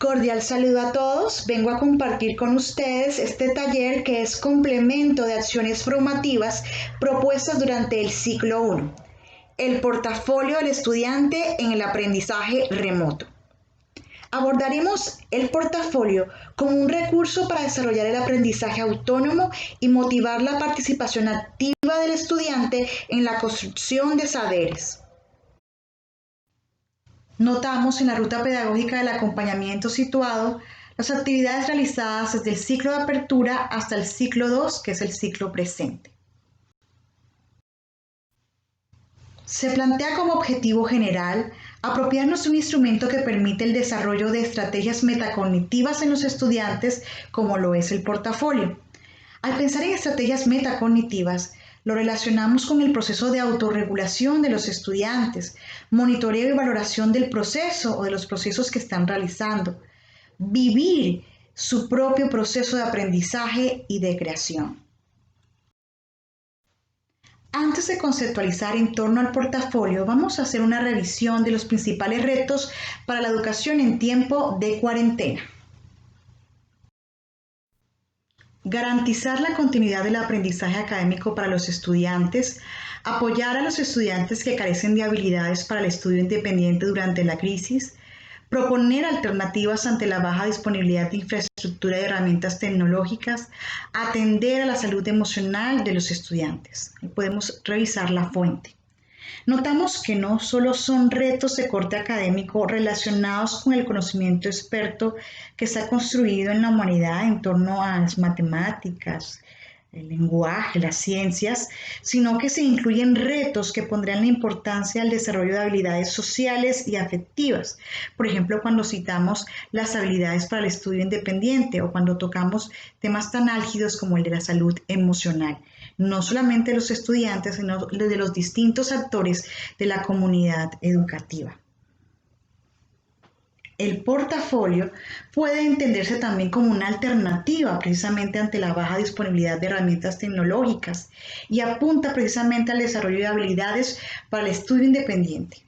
Cordial saludo a todos. Vengo a compartir con ustedes este taller que es complemento de acciones formativas propuestas durante el ciclo 1. El portafolio del estudiante en el aprendizaje remoto. Abordaremos el portafolio como un recurso para desarrollar el aprendizaje autónomo y motivar la participación activa del estudiante en la construcción de saberes. Notamos en la ruta pedagógica del acompañamiento situado las actividades realizadas desde el ciclo de apertura hasta el ciclo 2, que es el ciclo presente. Se plantea como objetivo general apropiarnos de un instrumento que permite el desarrollo de estrategias metacognitivas en los estudiantes, como lo es el portafolio. Al pensar en estrategias metacognitivas, lo relacionamos con el proceso de autorregulación de los estudiantes, monitoreo y valoración del proceso o de los procesos que están realizando, vivir su propio proceso de aprendizaje y de creación. Antes de conceptualizar en torno al portafolio, vamos a hacer una revisión de los principales retos para la educación en tiempo de cuarentena. Garantizar la continuidad del aprendizaje académico para los estudiantes, apoyar a los estudiantes que carecen de habilidades para el estudio independiente durante la crisis, proponer alternativas ante la baja disponibilidad de infraestructura y herramientas tecnológicas, atender a la salud emocional de los estudiantes. Ahí podemos revisar la fuente. Notamos que no solo son retos de corte académico relacionados con el conocimiento experto que se ha construido en la humanidad en torno a las matemáticas, el lenguaje, las ciencias, sino que se incluyen retos que pondrán la importancia al desarrollo de habilidades sociales y afectivas. Por ejemplo, cuando citamos las habilidades para el estudio independiente o cuando tocamos temas tan álgidos como el de la salud emocional. No solamente de los estudiantes, sino de los distintos actores de la comunidad educativa. El portafolio puede entenderse también como una alternativa precisamente ante la baja disponibilidad de herramientas tecnológicas y apunta precisamente al desarrollo de habilidades para el estudio independiente.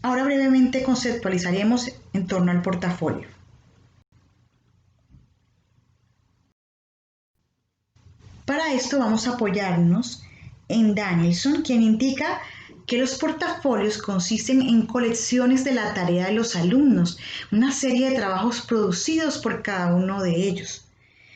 Ahora brevemente conceptualizaremos en torno al portafolio. Para esto vamos a apoyarnos en Danielson, quien indica que los portafolios consisten en colecciones de la tarea de los alumnos, una serie de trabajos producidos por cada uno de ellos.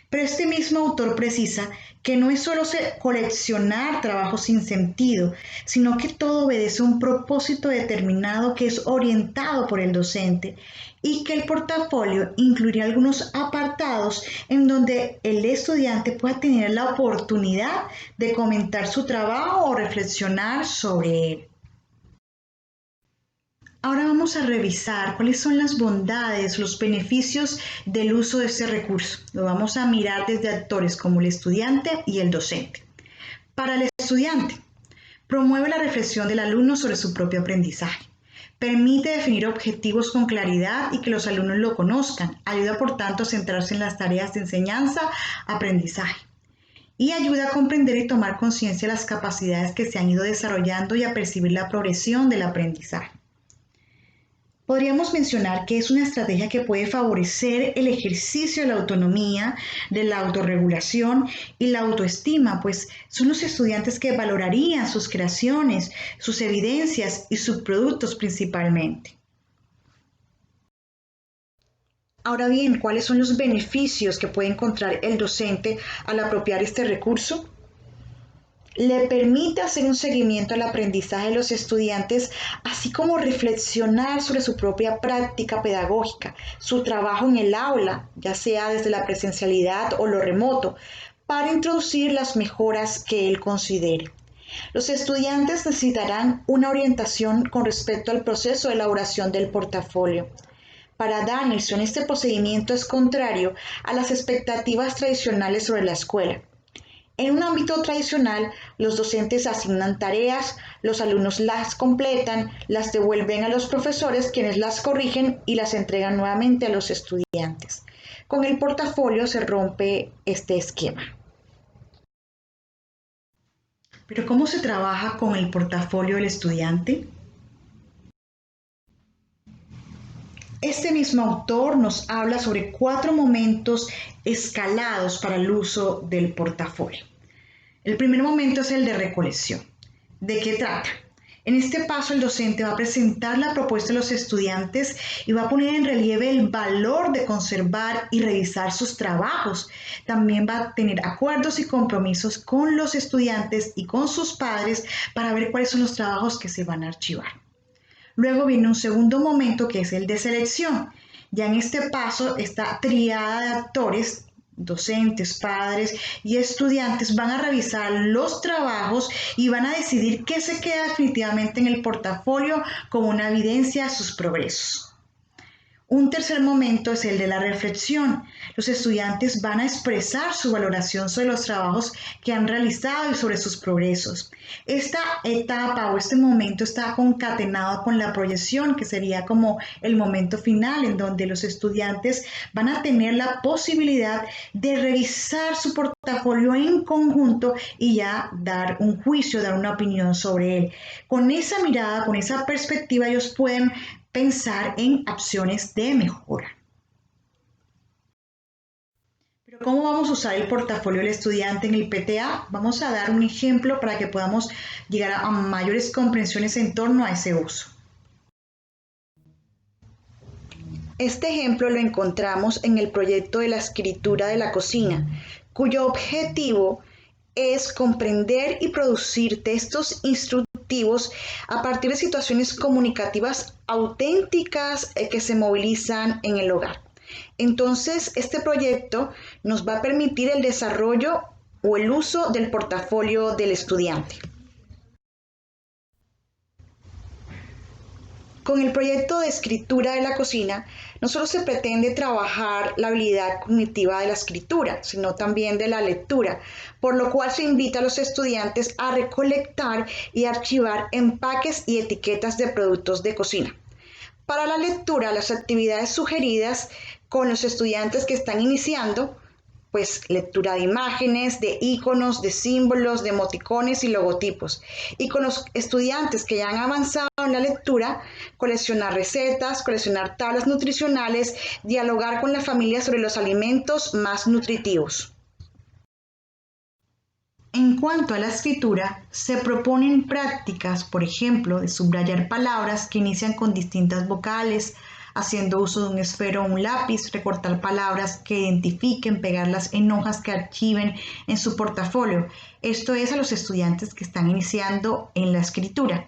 Pero este mismo autor precisa que no es solo coleccionar trabajos sin sentido, sino que todo obedece a un propósito determinado que es orientado por el docente y que el portafolio incluiría algunos apartados en donde el estudiante pueda tener la oportunidad de comentar su trabajo o reflexionar sobre él. Ahora vamos a revisar cuáles son las bondades, los beneficios del uso de este recurso. Lo vamos a mirar desde actores como el estudiante y el docente. Para el estudiante, promueve la reflexión del alumno sobre su propio aprendizaje. Permite definir objetivos con claridad y que los alumnos lo conozcan. Ayuda, por tanto, a centrarse en las tareas de enseñanza-aprendizaje. Y ayuda a comprender y tomar conciencia de las capacidades que se han ido desarrollando y a percibir la progresión del aprendizaje. Podríamos mencionar que es una estrategia que puede favorecer el ejercicio de la autonomía, de la autorregulación y la autoestima, pues son los estudiantes que valorarían sus creaciones, sus evidencias y sus productos principalmente. Ahora bien, ¿cuáles son los beneficios que puede encontrar el docente al apropiar este recurso? Le permite hacer un seguimiento al aprendizaje de los estudiantes, así como reflexionar sobre su propia práctica pedagógica, su trabajo en el aula, ya sea desde la presencialidad o lo remoto, para introducir las mejoras que él considere. Los estudiantes necesitarán una orientación con respecto al proceso de elaboración del portafolio. Para Danielson, este procedimiento es contrario a las expectativas tradicionales sobre la escuela. En un ámbito tradicional, los docentes asignan tareas, los alumnos las completan, las devuelven a los profesores, quienes las corrigen y las entregan nuevamente a los estudiantes. Con el portafolio se rompe este esquema. Pero ¿cómo se trabaja con el portafolio del estudiante? Este mismo autor nos habla sobre 4 momentos escalados para el uso del portafolio. El primer momento es el de recolección. ¿De qué trata? En este paso el docente va a presentar la propuesta a los estudiantes y va a poner en relieve el valor de conservar y revisar sus trabajos. También va a tener acuerdos y compromisos con los estudiantes y con sus padres para ver cuáles son los trabajos que se van a archivar. Luego viene un segundo momento que es el de selección. Ya en este paso, esta tríada de actores, docentes, padres y estudiantes van a revisar los trabajos y van a decidir qué se queda definitivamente en el portafolio como una evidencia de sus progresos. Un tercer momento es el de la reflexión. Los estudiantes van a expresar su valoración sobre los trabajos que han realizado y sobre sus progresos. Esta etapa o este momento está concatenado con la proyección, que sería como el momento final en donde los estudiantes van a tener la posibilidad de revisar su portafolio en conjunto y ya dar un juicio, dar una opinión sobre él. Con esa mirada, con esa perspectiva, ellos pueden pensar en opciones de mejora. Pero ¿cómo vamos a usar el portafolio del estudiante en el PTA? Vamos a dar un ejemplo para que podamos llegar a mayores comprensiones en torno a ese uso. Este ejemplo lo encontramos en el proyecto de la escritura de la cocina, cuyo objetivo es comprender y producir textos instructivos a partir de situaciones comunicativas auténticas que se movilizan en el hogar. Entonces, este proyecto nos va a permitir el desarrollo o el uso del portafolio del estudiante. Con el proyecto de escritura de la cocina, no solo se pretende trabajar la habilidad cognitiva de la escritura, sino también de la lectura, por lo cual se invita a los estudiantes a recolectar y archivar empaques y etiquetas de productos de cocina. Para la lectura, las actividades sugeridas con los estudiantes que están iniciando, pues lectura de imágenes, de iconos, de símbolos, de emoticones y logotipos. Y con los estudiantes que ya han avanzado en la lectura, coleccionar recetas, coleccionar tablas nutricionales, dialogar con la familia sobre los alimentos más nutritivos. En cuanto a la escritura, se proponen prácticas, por ejemplo, de subrayar palabras que inician con distintas vocales, haciendo uso de un esfero o un lápiz, recortar palabras que identifiquen, pegarlas en hojas que archiven en su portafolio. Esto es a los estudiantes que están iniciando en la escritura.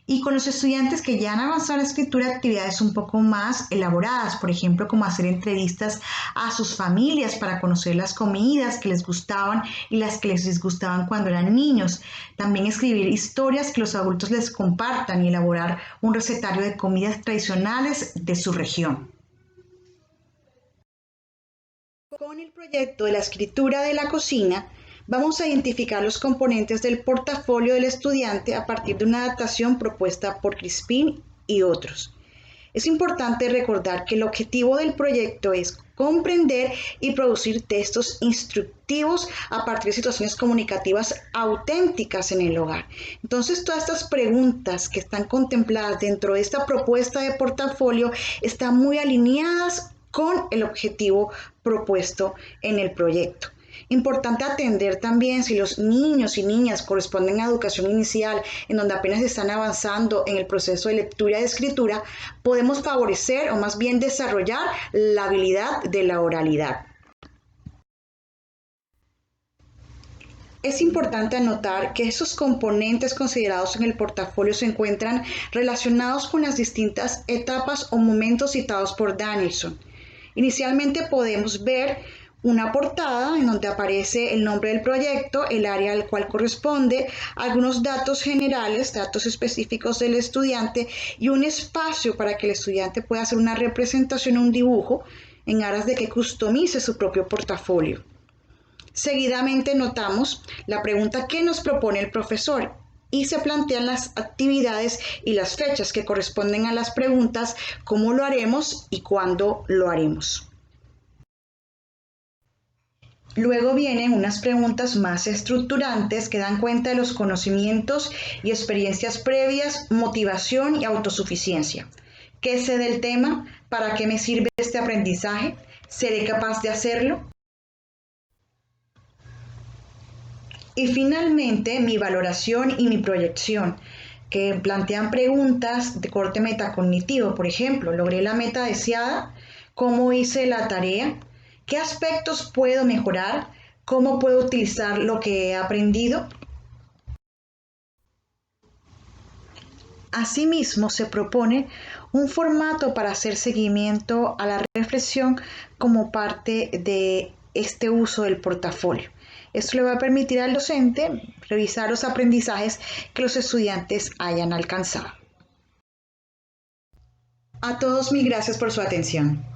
Y con los estudiantes que ya han avanzado en la escritura, actividades un poco más elaboradas, por ejemplo, como hacer entrevistas a sus familias para conocer las comidas que les gustaban y las que les disgustaban cuando eran niños. También escribir historias que los adultos les compartan y elaborar un recetario de comidas tradicionales de su región. Con el proyecto de la escritura de la cocina, vamos a identificar los componentes del portafolio del estudiante a partir de una adaptación propuesta por Crispin y otros. Es importante recordar que el objetivo del proyecto es comprender y producir textos instructivos a partir de situaciones comunicativas auténticas en el hogar. Entonces, todas estas preguntas que están contempladas dentro de esta propuesta de portafolio están muy alineadas con el objetivo propuesto en el proyecto. Importante atender también si los niños y niñas corresponden a educación inicial, en donde apenas están avanzando en el proceso de lectura y de escritura, podemos favorecer o más bien desarrollar la habilidad de la oralidad. Es importante anotar que esos componentes considerados en el portafolio se encuentran relacionados con las distintas etapas o momentos citados por Danielson. Inicialmente podemos ver una portada en donde aparece el nombre del proyecto, el área al cual corresponde, algunos datos generales, datos específicos del estudiante y un espacio para que el estudiante pueda hacer una representación o un dibujo en aras de que customice su propio portafolio. Seguidamente notamos la pregunta que nos propone el profesor y se plantean las actividades y las fechas que corresponden a las preguntas, cómo lo haremos y cuándo lo haremos. Luego vienen unas preguntas más estructurantes que dan cuenta de los conocimientos y experiencias previas, motivación y autosuficiencia. ¿Qué sé del tema? ¿Para qué me sirve este aprendizaje? ¿Seré capaz de hacerlo? Y finalmente, mi valoración y mi proyección, que plantean preguntas de corte metacognitivo. Por ejemplo, ¿logré la meta deseada? ¿Cómo hice la tarea? ¿Qué aspectos puedo mejorar? ¿Cómo puedo utilizar lo que he aprendido? Asimismo, se propone un formato para hacer seguimiento a la reflexión como parte de este uso del portafolio. Esto le va a permitir al docente revisar los aprendizajes que los estudiantes hayan alcanzado. A todos mil gracias por su atención.